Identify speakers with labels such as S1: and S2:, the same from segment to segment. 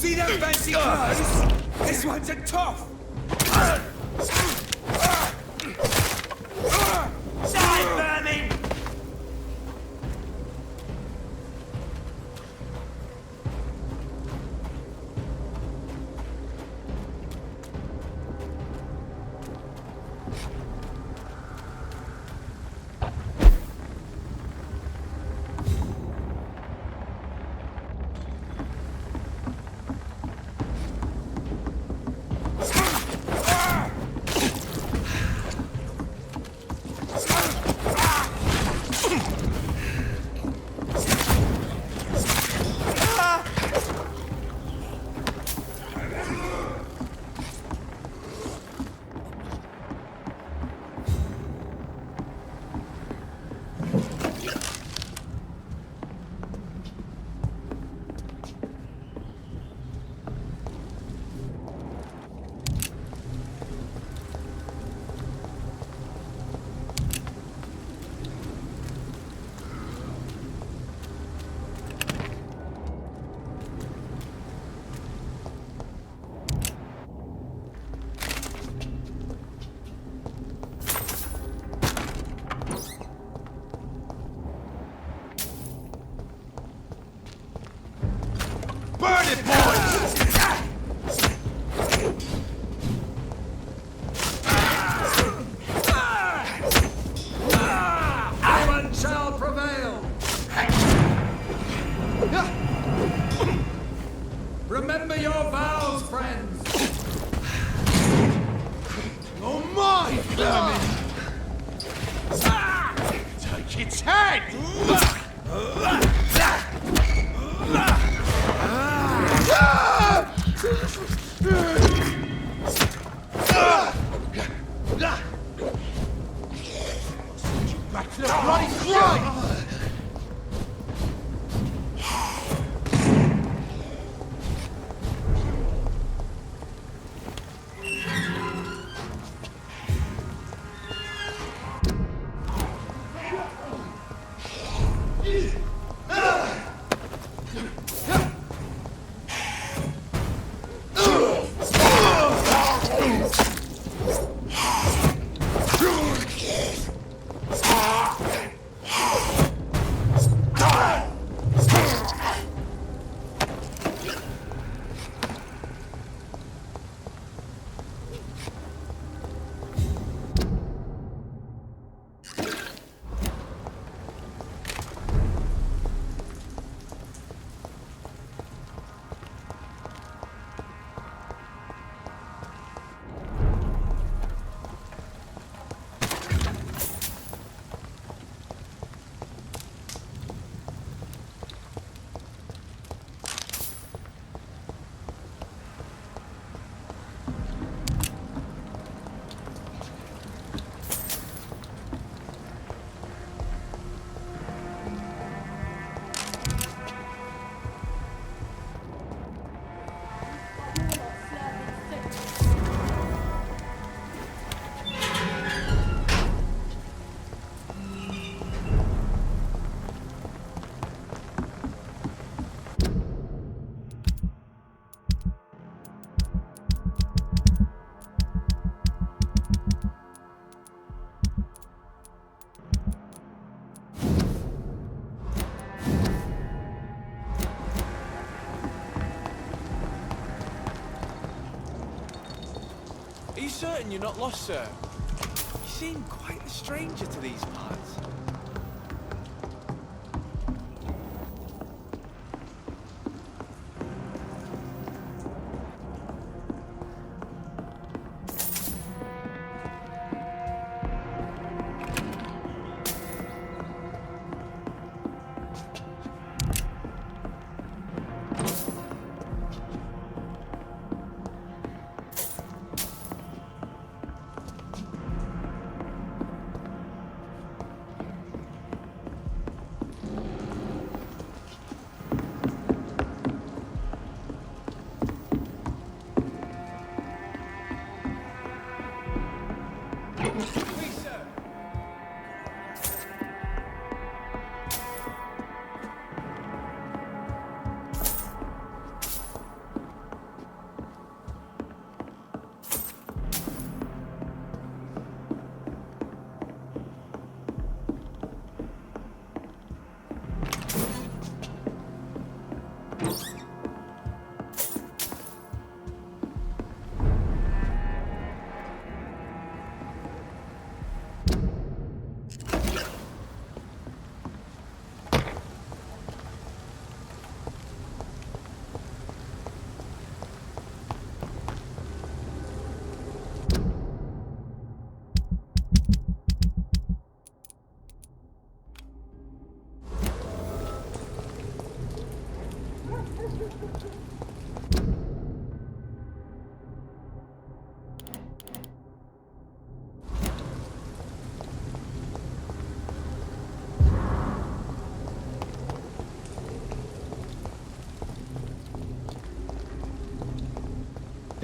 S1: See them fancy clothes? This one's a tough. Die, vermin! Burn it, boys!
S2: One shall prevail! Remember your vows, friends!
S1: Oh my, vermin! Take its head! Back to the bloody grind!
S3: Are you certain you're not lost, sir? You seem quite a stranger to these parts.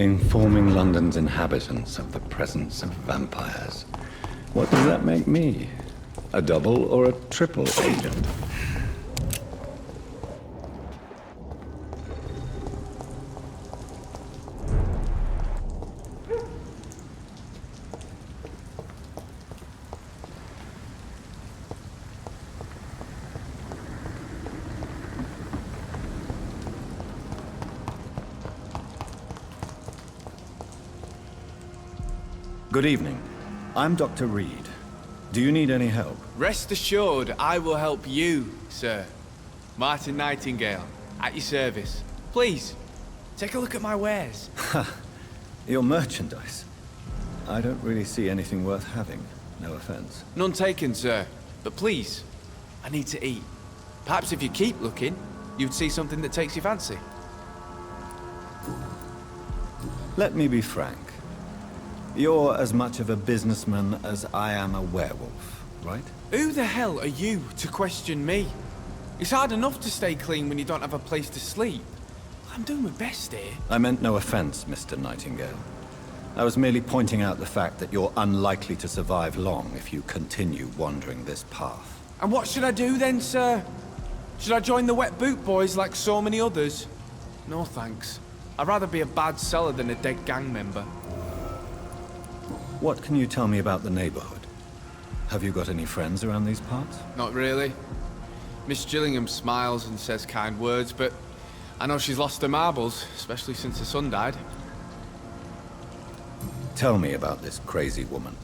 S4: Informing London's inhabitants of the presence of vampires. What does that make me? A double or a triple agent? Good evening. I'm Dr. Reed. Do you need any help?
S3: Rest assured, I will help you, sir. Martin Nightingale, at your service. Please, take a look at my wares.
S4: Your merchandise. I don't really see anything worth having. No offense.
S3: None taken, sir. But please, I need to eat. Perhaps if you keep looking, you'd see something that takes your fancy.
S4: Let me be frank. You're as much of a businessman as I am a werewolf, right?
S3: Who the hell are you to question me? It's hard enough to stay clean when you don't have a place to sleep. I'm doing my best here.
S4: I meant no offense, Mr. Nightingale. I was merely pointing out the fact that you're unlikely to survive long if you continue wandering this path.
S3: And what should I do then, sir? Should I join the Wet Boot Boys like so many others? No thanks. I'd rather be a bad seller than a dead gang member.
S4: What can you tell me about the neighborhood? Have you got any friends around these parts?
S3: Not really. Miss Gillingham smiles and says kind words, but I know she's lost her marbles, especially since her son died.
S4: Tell me about this crazy woman.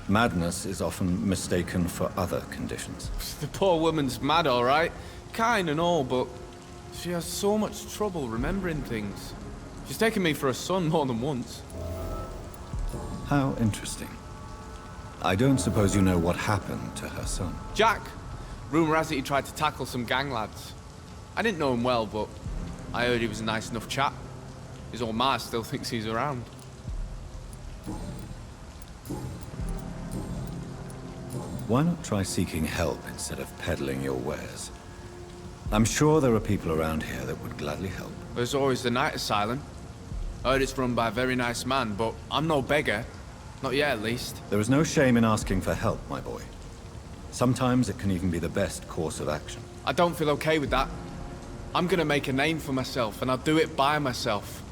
S4: Madness is often mistaken for other conditions.
S3: The poor woman's mad, all right. Kind and all, but she has so much trouble remembering things. She's taken me for a son more than once.
S4: How interesting. I don't suppose you know what happened to her son.
S3: Jack! Rumour has it he tried to tackle some gang lads. I didn't know him well, but I heard he was a nice enough chap. His old ma still thinks he's around.
S4: Why not try seeking help instead of peddling your wares? I'm sure there are people around here that would gladly help.
S3: There's always the night asylum. I heard it's run by a very nice man, but I'm no beggar. Not yet, at least.
S4: There is no shame in asking for help, my boy. Sometimes it can even be the best course of action.
S3: I don't feel okay with that. I'm gonna make a name for myself, and I'll do it by myself.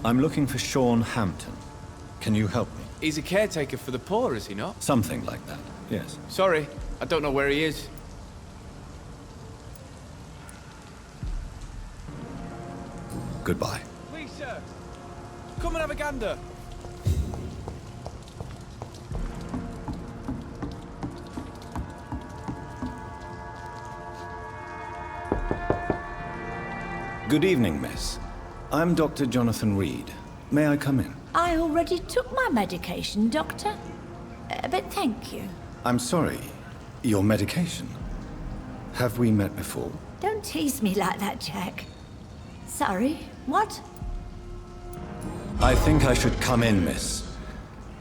S4: I'm looking for Sean Hampton. Can you help me?
S3: He's a caretaker for the poor, is he not?
S4: Something like that, yes.
S3: Sorry, I don't know where he is.
S4: Goodbye.
S3: Please, sir. Come and have a gander.
S4: Good evening, miss. I'm Dr. Jonathan Reed. May I come in?
S5: I already took my medication, Doctor. But thank you.
S4: I'm sorry. Your medication? Have we met before?
S5: Don't tease me like that, Jack. Sorry, what?
S4: I think I should come in, miss.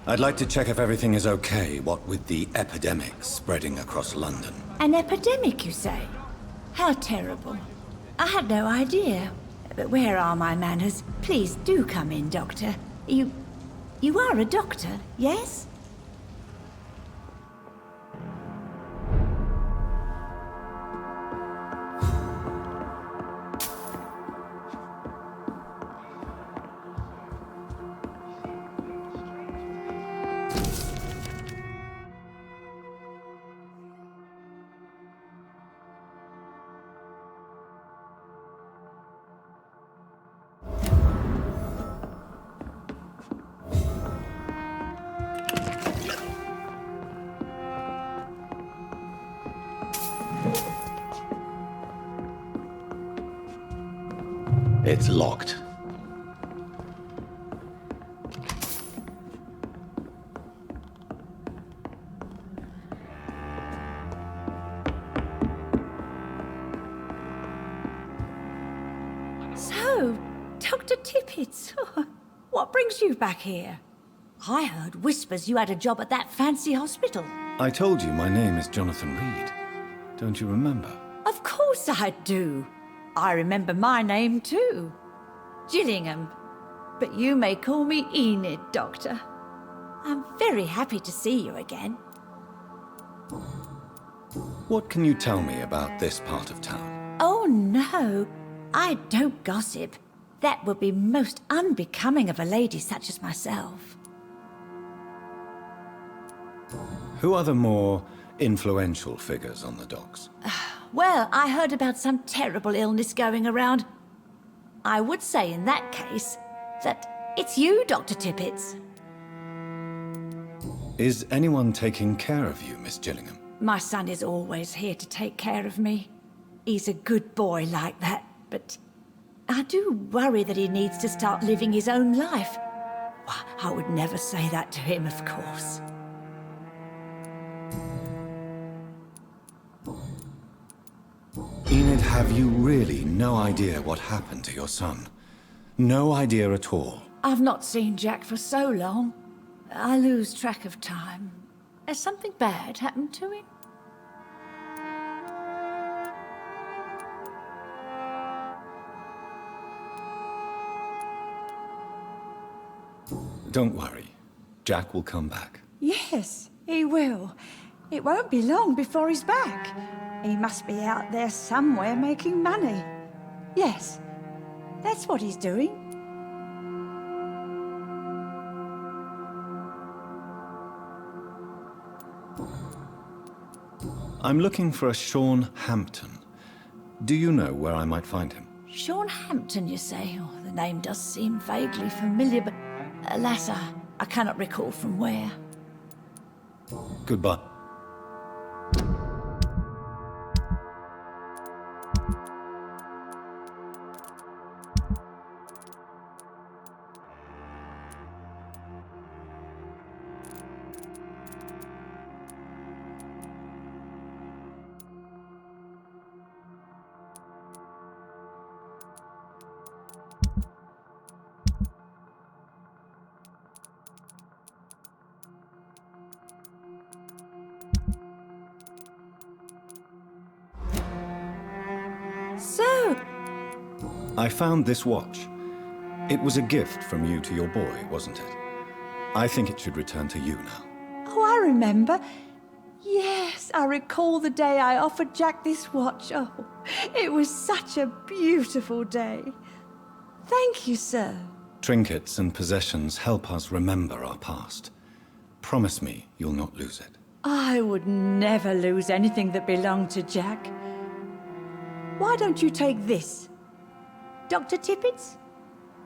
S4: I'd like to check if everything is okay, what with the epidemic spreading across London.
S5: An epidemic, you say? How terrible. I had no idea. But where are my manners? Please do come in, Doctor. You are a doctor, yes?
S4: It's locked.
S5: So, Dr. Tippett, what brings you back here? I heard whispers you had a job at that fancy hospital.
S4: I told you my name is Jonathan Reed. Don't you remember?
S5: Of course I do. I remember my name too. Gillingham. But you may call me Enid, Doctor. I'm very happy to see you again.
S4: What can you tell me about this part of town?
S5: Oh, no. I don't gossip. That would be most unbecoming of a lady such as myself.
S4: Who are the more influential figures on the docks?
S5: Well, I heard about some terrible illness going around. I would say in that case that it's you, Dr. Tippets.
S4: Is anyone taking care of you, Miss Gillingham?
S5: My son is always here to take care of me. He's a good boy like that, but I do worry that he needs to start living his own life. Why, I would never say that to him, of course.
S4: Enid, have you really no idea what happened to your son? No idea at all?
S5: I've not seen Jack for so long. I lose track of time. Has something bad happened to him?
S4: Don't worry. Jack will come back.
S5: Yes, he will. It won't be long before he's back. He must be out there somewhere making money. Yes, that's what he's doing.
S4: I'm looking for a Sean Hampton. Do you know where I might find him?
S5: Sean Hampton, you say? Oh, the name does seem vaguely familiar, but alas, I cannot recall from where.
S4: Goodbye.
S5: So,
S4: I found this watch. It was a gift from you to your boy, wasn't it? I think it should return to you now.
S5: oh, I remember. Yes, I recall the day I offered Jack this watch. Oh, it was such a beautiful day. Thank you, sir.
S4: Trinkets and possessions help us remember our past. Promise me you'll not lose it.
S5: I would never lose anything that belonged to Jack. Why don't you take this? Dr. Tippets?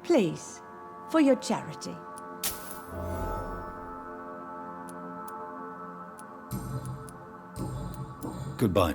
S5: Please, for your charity.
S4: Goodbye.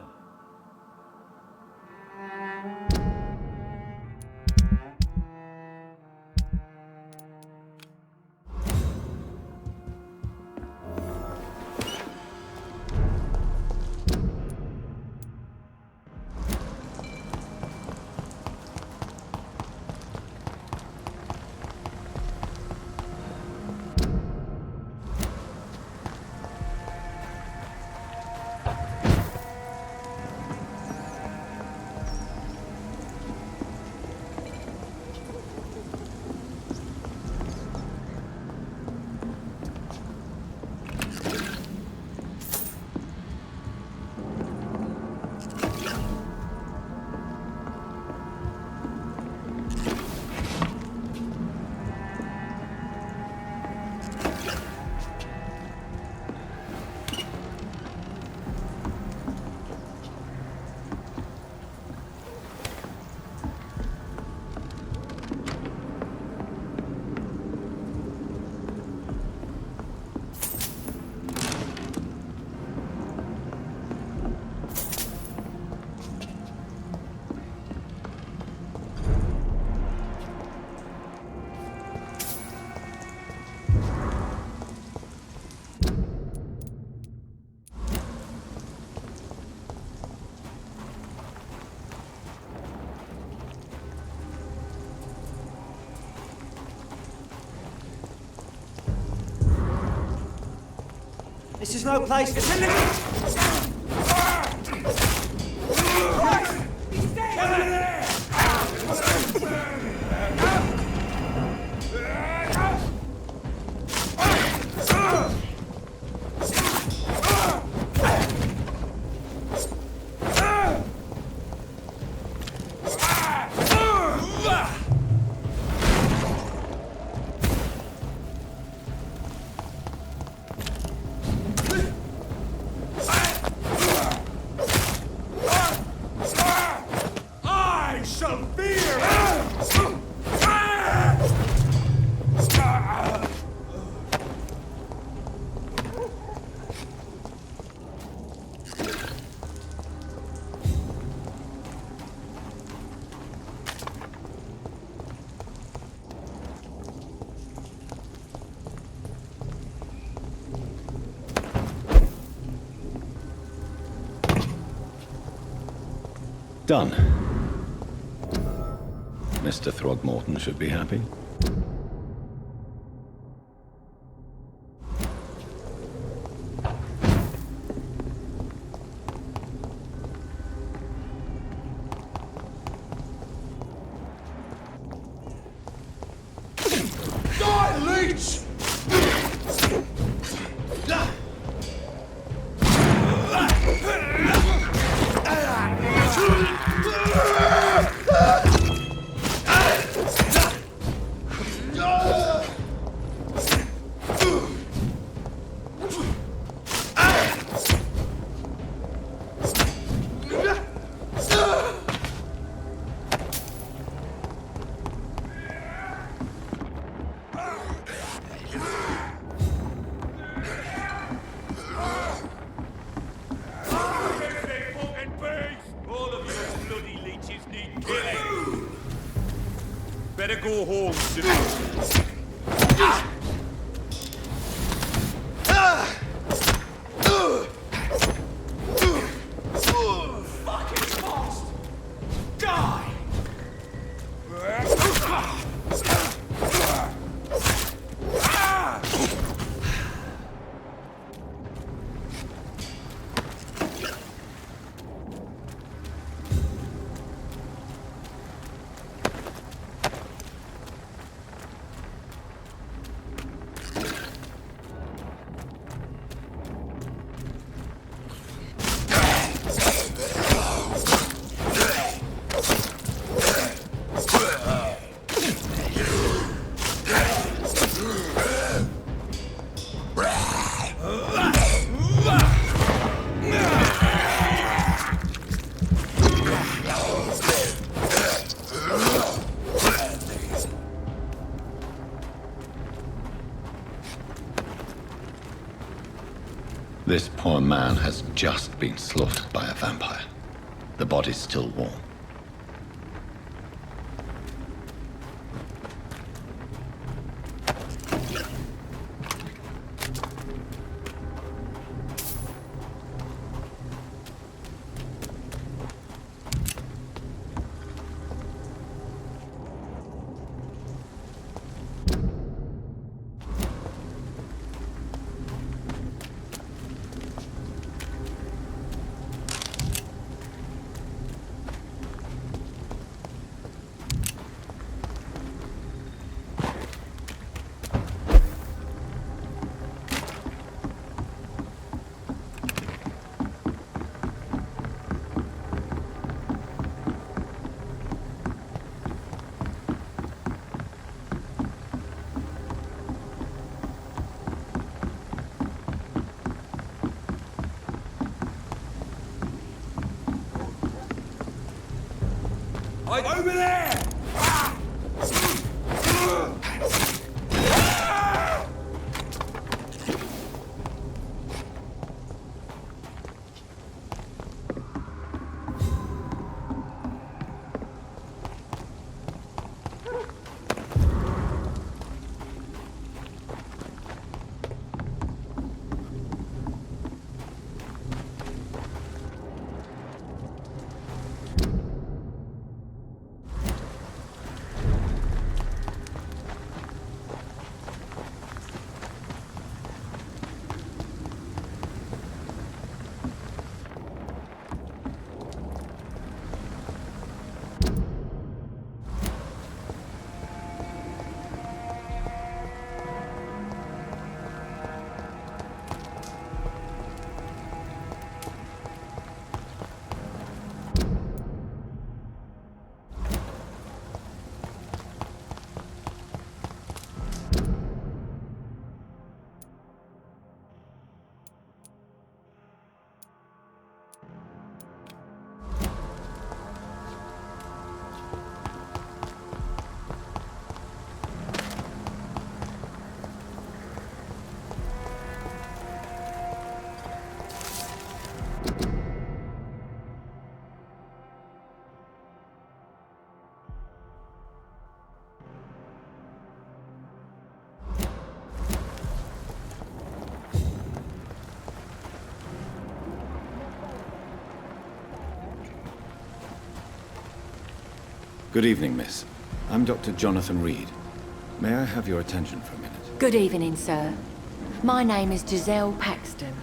S6: This is no place for...
S4: Done. Mr. Throgmorton should be happy.
S1: Die, leech!
S7: Better go home, citizen.
S1: Fucking fast! Die!
S4: This poor man has just been slaughtered by a vampire. The body's still warm.
S2: Over there!
S4: Good evening, miss. I'm Dr. Jonathan Reed. May I have your attention for a minute?
S8: Good evening, sir. My name is Giselle Paxton,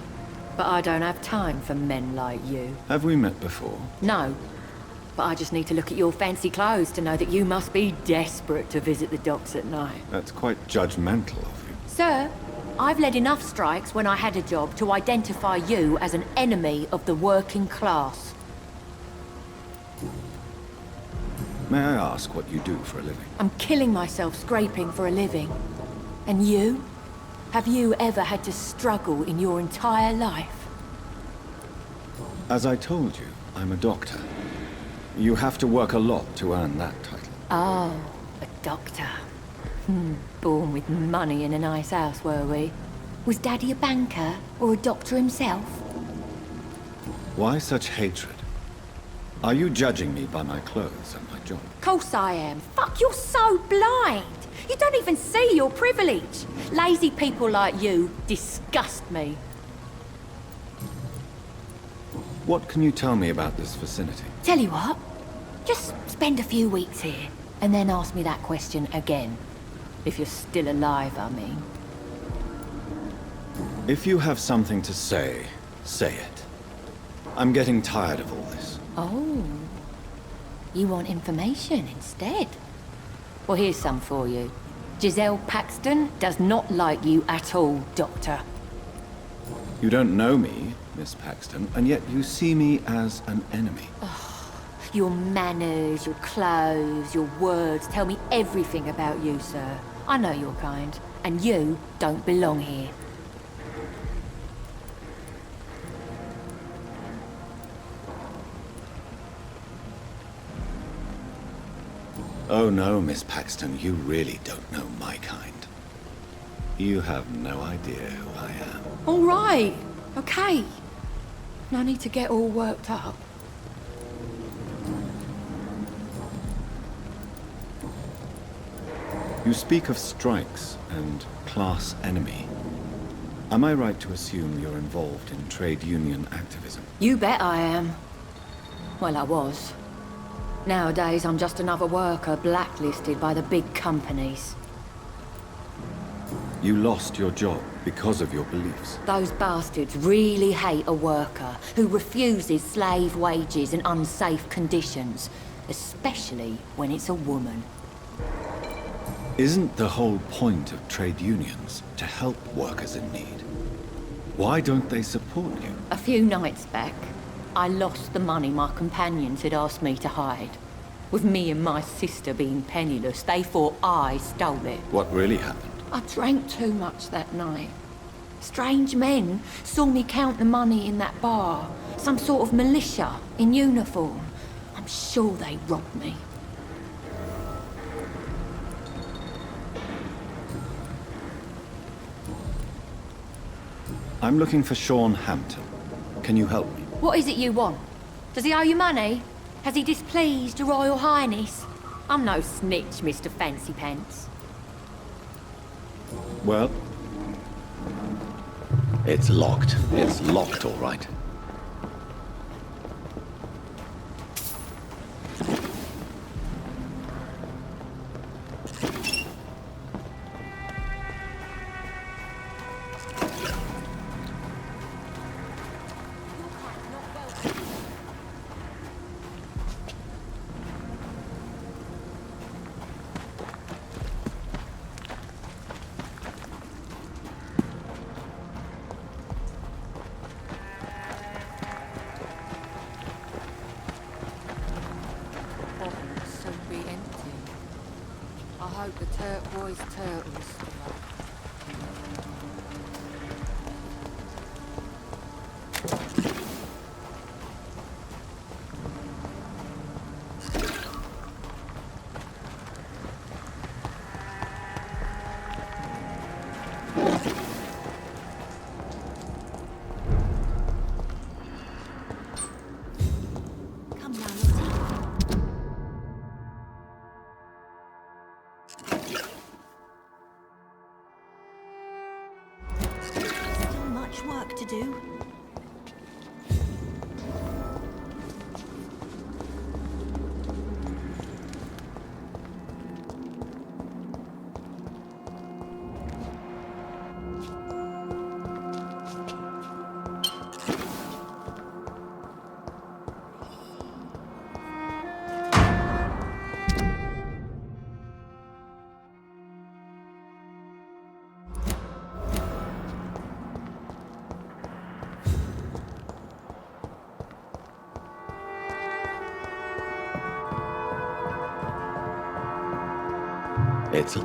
S8: but I don't have time for men like you.
S4: Have we met before?
S8: No, but I just need to look at your fancy clothes to know that you must be desperate to visit the docks at night.
S4: That's quite judgmental of you.
S8: Sir, I've led enough strikes when I had a job to identify you as an enemy of the working class.
S4: May I ask what you do for a living?
S8: I'm killing myself scraping for a living. And you? Have you ever had to struggle in your entire life?
S4: As I told you, I'm a doctor. You have to work a lot to earn that title.
S8: Oh, a doctor. Born with money in a nice house, were we? Was Daddy a banker or a doctor himself?
S4: Why such hatred? Are you judging me by my clothes and my job?
S8: Course I am. Fuck, you're so blind. You don't even see your privilege. Lazy people like you disgust me.
S4: What can you tell me about this vicinity?
S8: Tell you what, just spend a few weeks here, and then ask me that question again. If you're still alive, I mean.
S4: If you have something to say, say it. I'm getting tired of all this.
S8: Oh. You want information instead? Well, here's some for you. Giselle Paxton does not like you at all, Doctor.
S4: You don't know me, Miss Paxton, and yet you see me as an enemy.
S8: Your manners, your clothes, your words tell me everything about you, sir. I know your kind, and you don't belong here.
S4: Oh no, Miss Paxton, you really don't know my kind. You have no idea who I am.
S8: All right, okay. No need to get all worked up.
S4: You speak of strikes and class enemy. Am I right to assume you're involved in trade union activism?
S8: You bet I am. Well, I was. Nowadays, I'm just another worker blacklisted by the big companies.
S4: You lost your job because of your beliefs.
S8: Those bastards really hate a worker who refuses slave wages and unsafe conditions, especially when it's a woman.
S4: Isn't the whole point of trade unions to help workers in need? Why don't they support you?
S8: A few nights back, I lost the money my companions had asked me to hide. With me and my sister being penniless, they thought I stole it.
S4: What really happened?
S8: I drank too much that night. Strange men saw me count the money in that bar. Some sort of militia in uniform. I'm sure they robbed me.
S4: I'm looking for Sean Hampton. Can you help me?
S8: What is it you want? Does he owe you money? Has he displeased your Royal Highness? I'm no snitch, Mr. Fancy Pants.
S4: Well, it's locked. It's locked, all right.
S8: I hope the turquoise turtle's still up.
S5: Work to do.
S4: It's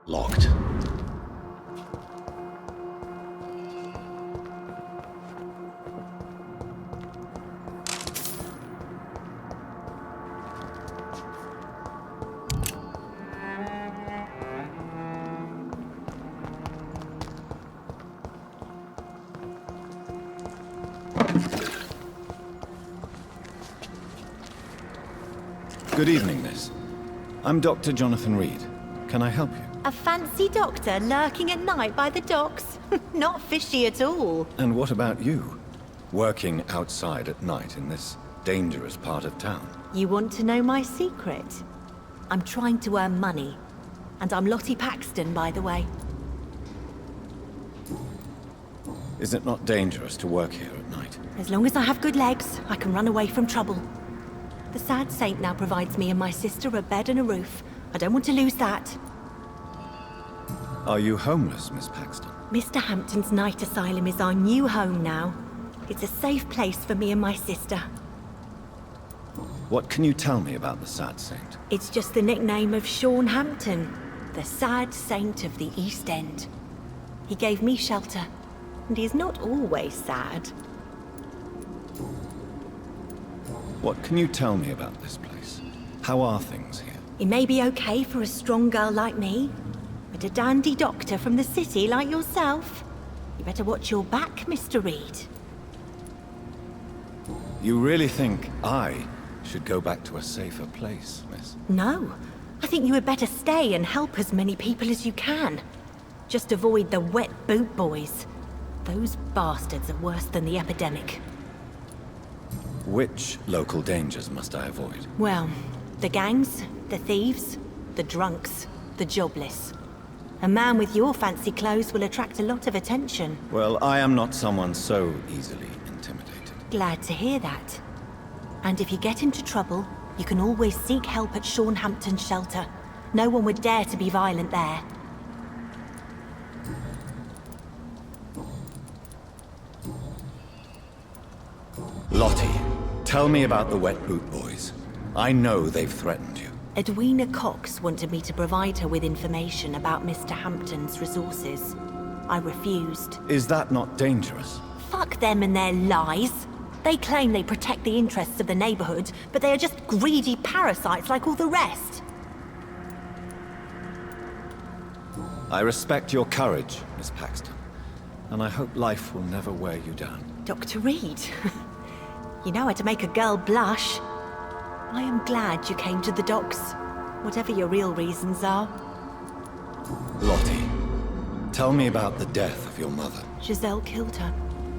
S4: locked. Good evening, miss. I'm Dr. Jonathan Reed. Can I help you?
S9: A fancy doctor lurking at night by the docks? Not fishy at all.
S4: And what about you? Working outside at night in this dangerous part of town?
S9: You want to know my secret? I'm trying to earn money. And I'm Lottie Paxton, by the way.
S4: Is it not dangerous to work here at night?
S9: As long as I have good legs, I can run away from trouble. The sad saint now provides me and my sister a bed and a roof. I don't want to lose that.
S4: Are you homeless, Miss Paxton?
S9: Mr. Hampton's night asylum is our new home now. It's a safe place for me and my sister.
S4: What can you tell me about the Sad Saint?
S9: It's just the nickname of Sean Hampton, the sad saint of the East End. He gave me shelter, and he's not always sad.
S4: What can you tell me about this place? How are things here?
S9: It may be okay for a strong girl like me, but a dandy doctor from the city like yourself, you better watch your back, Mr. Reed.
S4: You really think I should go back to a safer place, miss?
S9: No, I think you had better stay and help as many people as you can. Just avoid the wet boot boys. Those bastards are worse than the epidemic.
S4: Which local dangers must I avoid?
S9: Well, the gangs, the thieves, the drunks, the jobless. A man with your fancy clothes will attract a lot of attention.
S4: Well, I am not someone so easily intimidated.
S9: Glad to hear that. And if you get into trouble, you can always seek help at Sean Hampton's shelter. No one would dare to be violent there.
S4: Lottie, tell me about the Wet Boot Boys. I know they've threatened you.
S9: Edwina Cox wanted me to provide her with information about Mr. Hampton's resources. I refused.
S4: Is that not dangerous?
S9: Fuck them and their lies. They claim they protect the interests of the neighborhood, but they are just greedy parasites like all the rest.
S4: I respect your courage, Miss Paxton, and I hope life will never wear you down.
S9: Dr. Reed, you know how to make a girl blush. I am glad you came to the docks, whatever your real reasons are.
S4: Lottie, tell me about the death of your mother.
S9: Giselle killed her,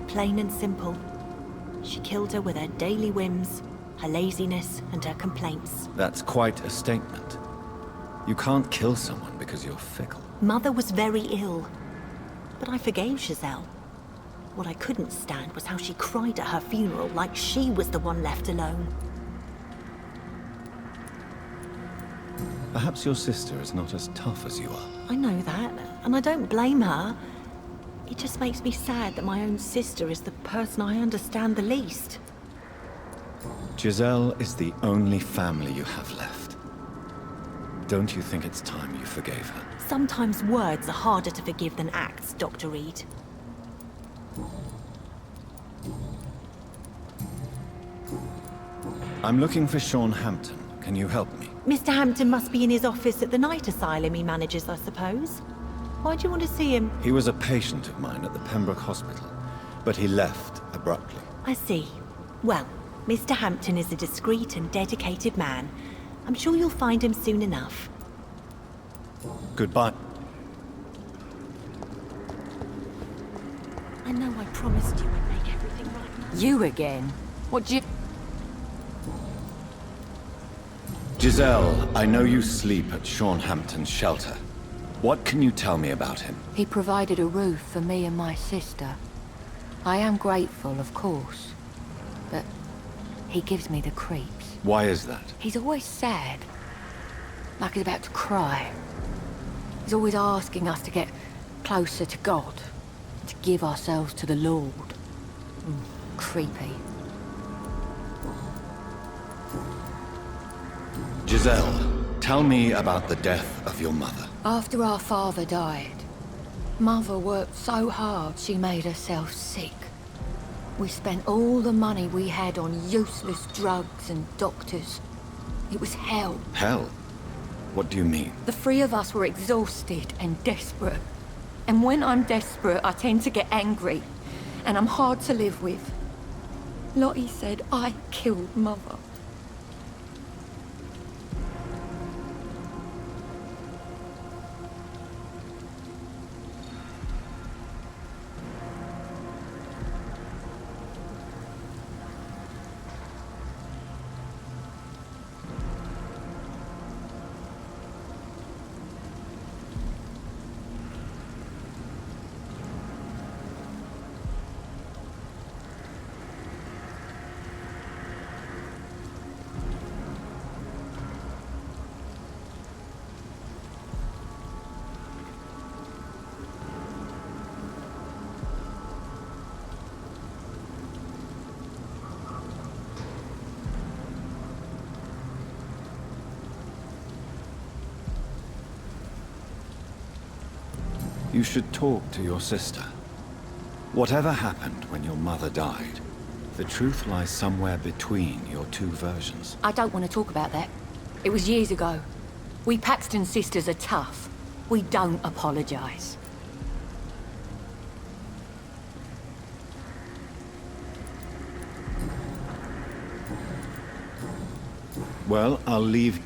S9: plain and simple. She killed her with her daily whims, her laziness, and her complaints.
S4: That's quite a statement. You can't kill someone because you're fickle.
S9: Mother was very ill, but I forgave Giselle. What I couldn't stand was how she cried at her funeral like she was the one left alone.
S4: Perhaps your sister is not as tough as you are.
S9: I know that, and I don't blame her. It just makes me sad that my own sister is the person I understand the least.
S4: Giselle is the only family you have left. Don't you think it's time you forgave her?
S9: Sometimes words are harder to forgive than acts, Dr. Reed.
S4: I'm looking for Sean Hampton. Can you help me?
S9: Mr. Hampton must be in his office at the night asylum he manages, I suppose. Why do you want to see him?
S4: He was a patient of mine at the Pembroke Hospital, but he left abruptly.
S9: I see. Well, Mr. Hampton is a discreet and dedicated man. I'm sure you'll find him soon enough.
S4: Goodbye.
S9: I know I promised you I'd make everything right.
S8: You again? What you...
S4: Giselle, I know you sleep at Sean Hampton's shelter. What can you tell me about him?
S8: He provided a roof for me and my sister. I am grateful, of course, but he gives me the creeps.
S4: Why is that?
S8: He's always sad, like he's about to cry. He's always asking us to get closer to God, to give ourselves to the Lord. Creepy.
S4: Giselle, tell me about the death of your mother.
S8: After our father died, Mother worked so hard she made herself sick. We spent all the money we had on useless drugs and doctors. It was hell.
S4: Hell? What do you mean?
S8: The three of us were exhausted and desperate. And when I'm desperate, I tend to get angry. And I'm hard to live with. Lottie said I killed Mother.
S4: You should talk to your sister. Whatever happened when your mother died, the truth lies somewhere between your two versions.
S8: I don't want to talk about that. It was years ago. We Paxton sisters are tough. We don't apologize.
S4: Well, I'll leave.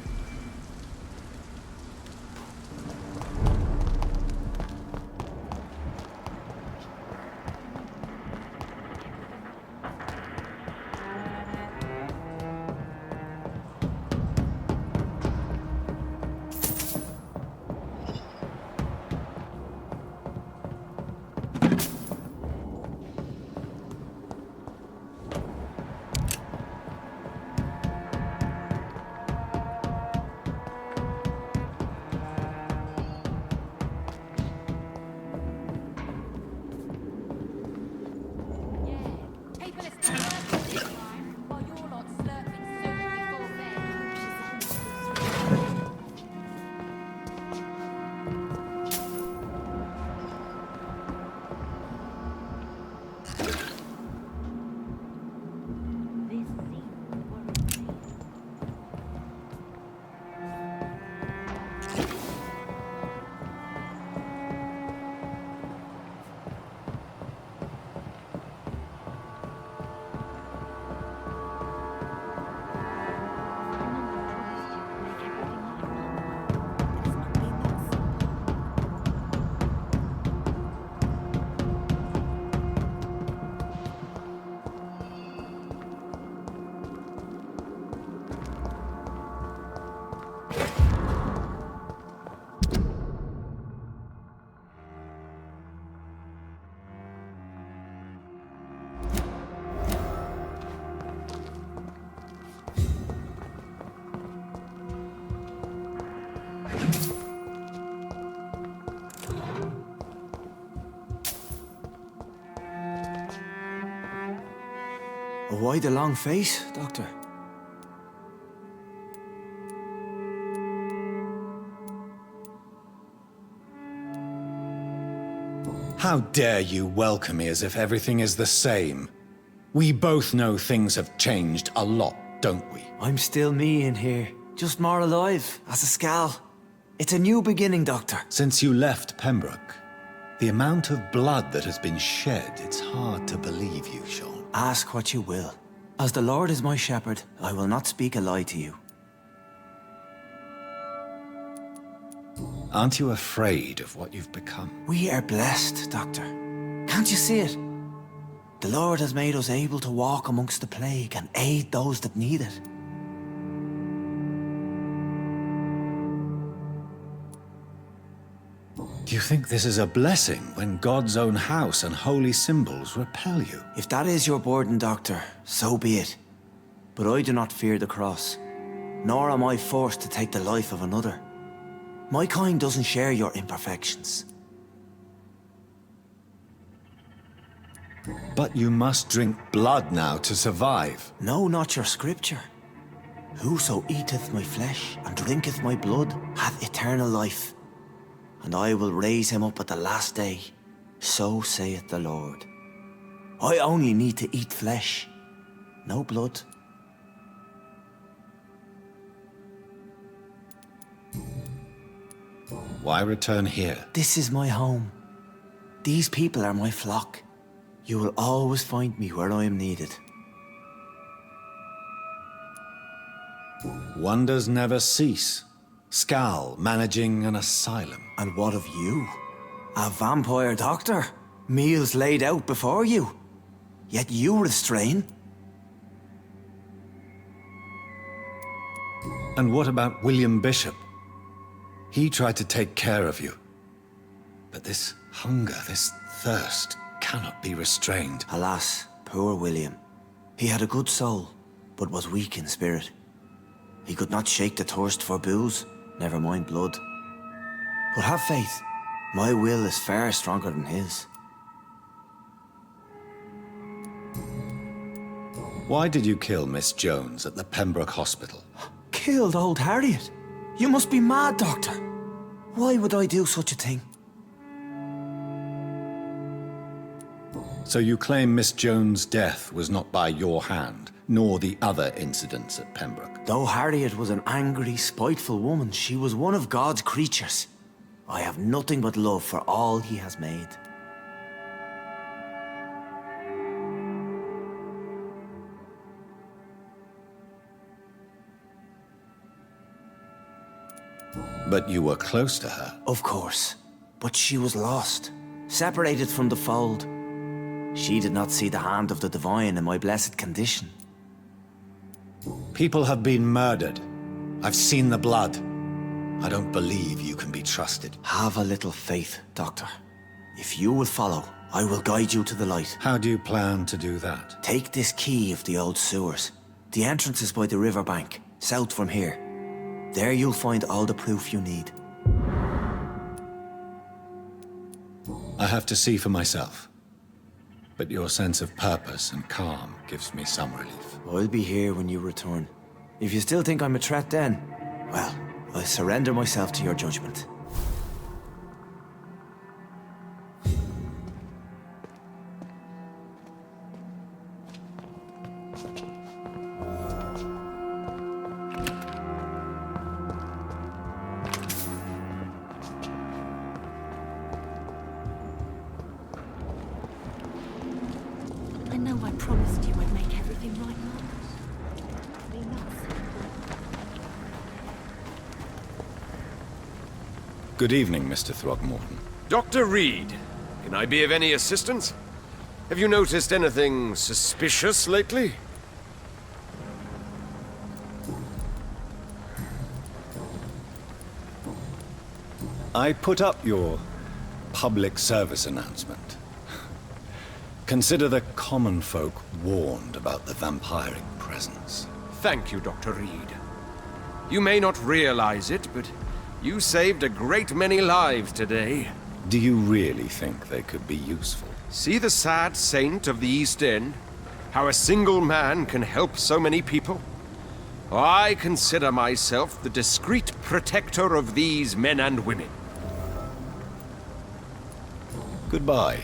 S6: Why the long face, Doctor?
S4: How dare you welcome me as if everything is the same? We both know things have changed a lot, don't we?
S6: I'm still me in here, just more alive, as a Skal. It's a new beginning, Doctor.
S4: Since you left Pembroke, the amount of blood that has been shed, it's hard to believe you, Sean.
S6: Ask what you will. As the Lord is my shepherd, I will not speak a lie to you.
S4: Aren't you afraid of what you've become?
S6: We are blessed, Doctor. Can't you see it? The Lord has made us able to walk amongst the plague and aid those that need it.
S4: Do you think this is a blessing when God's own house and holy symbols repel you?
S6: If that is your burden, Doctor, so be it. But I do not fear the cross, nor am I forced to take the life of another. My kind doesn't share your imperfections.
S4: But you must drink blood now to survive.
S6: No, not your scripture. Whoso eateth my flesh and drinketh my blood hath eternal life, and I will raise him up at the last day. So saith the Lord. I only need to eat flesh, no blood.
S4: Why return here?
S6: This is my home. These people are my flock. You will always find me where I am needed.
S4: Wonders never cease. Skal managing an asylum.
S6: And what of you? A vampire doctor? Meals laid out before you. Yet you restrain.
S4: And what about William Bishop? He tried to take care of you. But this hunger, this thirst, cannot be restrained.
S6: Alas, poor William. He had a good soul, but was weak in spirit. He could not shake the thirst for booze, never mind blood. But have faith, my will is far stronger than his.
S4: Why did you kill Miss Jones at the Pembroke Hospital?
S6: Killed old Harriet? You must be mad, Doctor. Why would I do such a thing?
S4: So you claim Miss Jones' death was not by your hand, nor the other incidents at Pembroke?
S6: Though Harriet was an angry, spiteful woman, she was one of God's creatures. I have nothing but love for all he has made.
S4: But you were close to her.
S6: Of course. But she was lost, separated from the fold. She did not see the hand of the divine in my blessed condition.
S4: People have been murdered. I've seen the blood. I don't believe you can be trusted.
S6: Have a little faith, Doctor. If you will follow, I will guide you to the light.
S4: How do you plan to do that?
S6: Take this key of the old sewers. The entrance is by the riverbank, south from here. There you'll find all the proof you need.
S4: I have to see for myself. But your sense of purpose and calm gives me some relief.
S6: I'll be here when you return. If you still think I'm a threat then, well, I surrender myself to your judgment.
S9: I know I promised you I'd make everything right, Mom. Be nuts.
S4: Good evening, Mr. Throgmorton.
S7: Dr. Reed, can I be of any assistance? Have you noticed anything suspicious lately?
S4: I put up your public service announcement. Consider the common folk warned about the vampiric presence.
S7: Thank you, Dr. Reed. You may not realize it, but you saved a great many lives today.
S4: Do you really think they could be useful?
S7: See the sad saint of the East End? How a single man can help so many people? I consider myself the discreet protector of these men and women.
S4: Goodbye.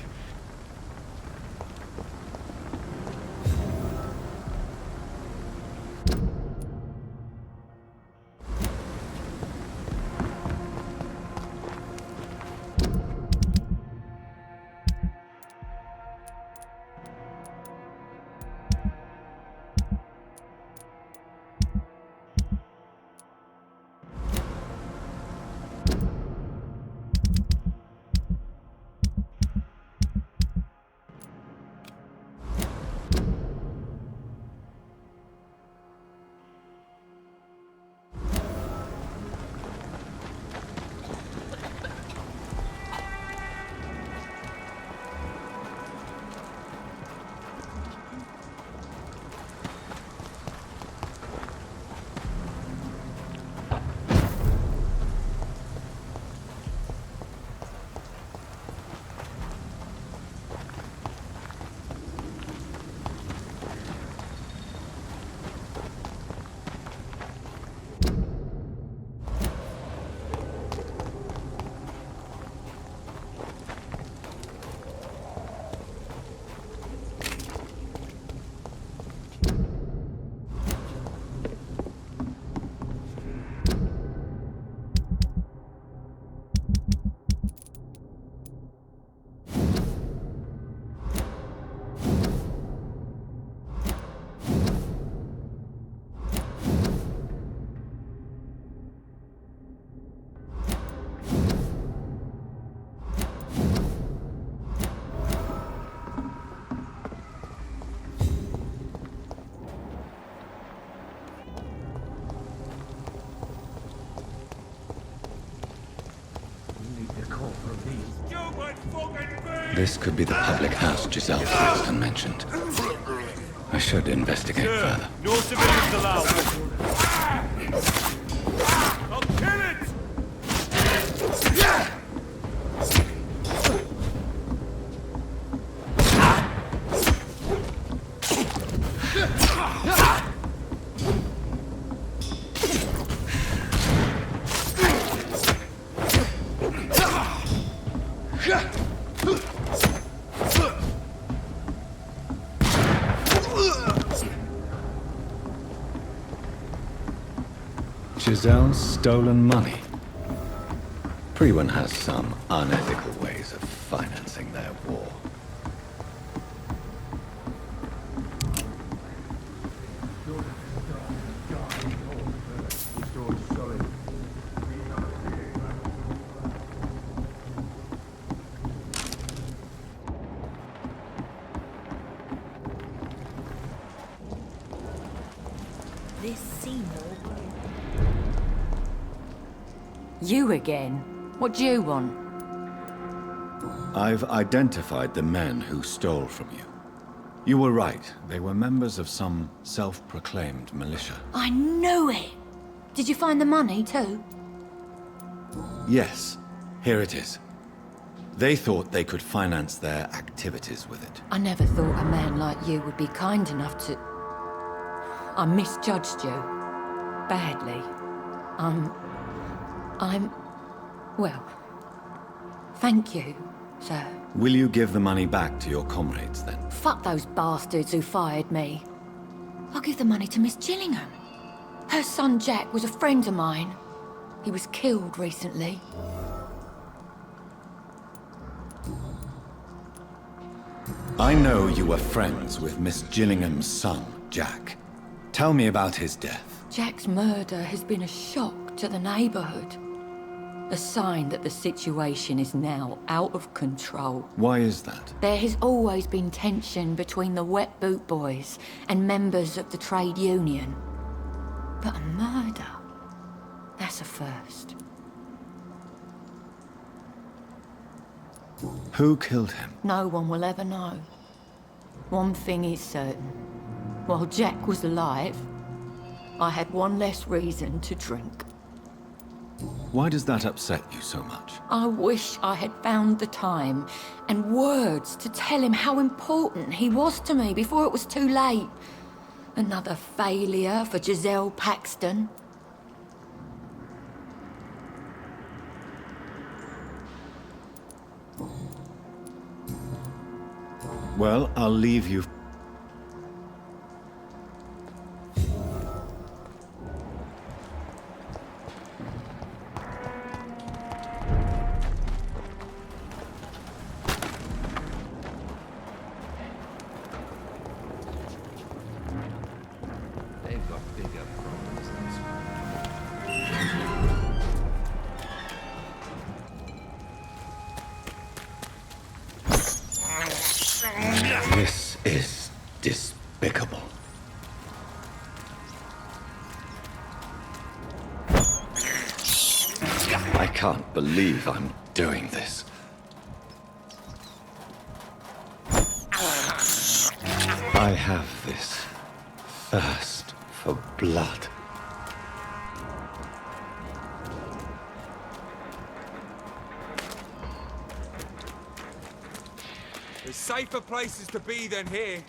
S4: This could be the public house Giselle Paxton mentioned. I should investigate further.
S2: No civilians allowed. I'll kill it!
S4: Giselle's stolen money. Priwen has some unethical ways of financing their war.
S9: This Seymour.
S8: You again? What do you want?
S4: I've identified the men who stole from you. You were right. They were members of some self-proclaimed militia.
S8: I knew it! Did you find the money too?
S4: Yes, here it is. They thought they could finance their activities with it.
S8: I never thought a man like you would be kind enough to... I misjudged you. Badly. Well, thank you, sir.
S4: Will you give the money back to your comrades, then?
S8: Fuck those bastards who fired me. I'll give the money to Miss Gillingham. Her son Jack was a friend of mine. He was killed recently.
S4: I know you were friends with Miss Gillingham's son, Jack. Tell me about his death.
S8: Jack's murder has been a shock to the neighborhood. A sign that the situation is now out of control.
S4: Why is that?
S8: There has always been tension between the Wet Boot Boys and members of the trade union. But a murder? That's a first.
S4: Who killed him?
S8: No one will ever know. One thing is certain. While Jack was alive, I had one less reason to drink.
S4: Why does that upset you so much?
S8: I wish I had found the time and words to tell him how important he was to me before it was too late. Another failure for Giselle Paxton.
S4: Well, I'll leave you.
S3: They've got bigger problems than this one.
S4: This is despicable. I can't believe I'm doing this. I have this thirst for blood.
S2: There's safer places to be than here.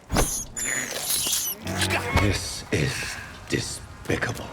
S4: This is despicable.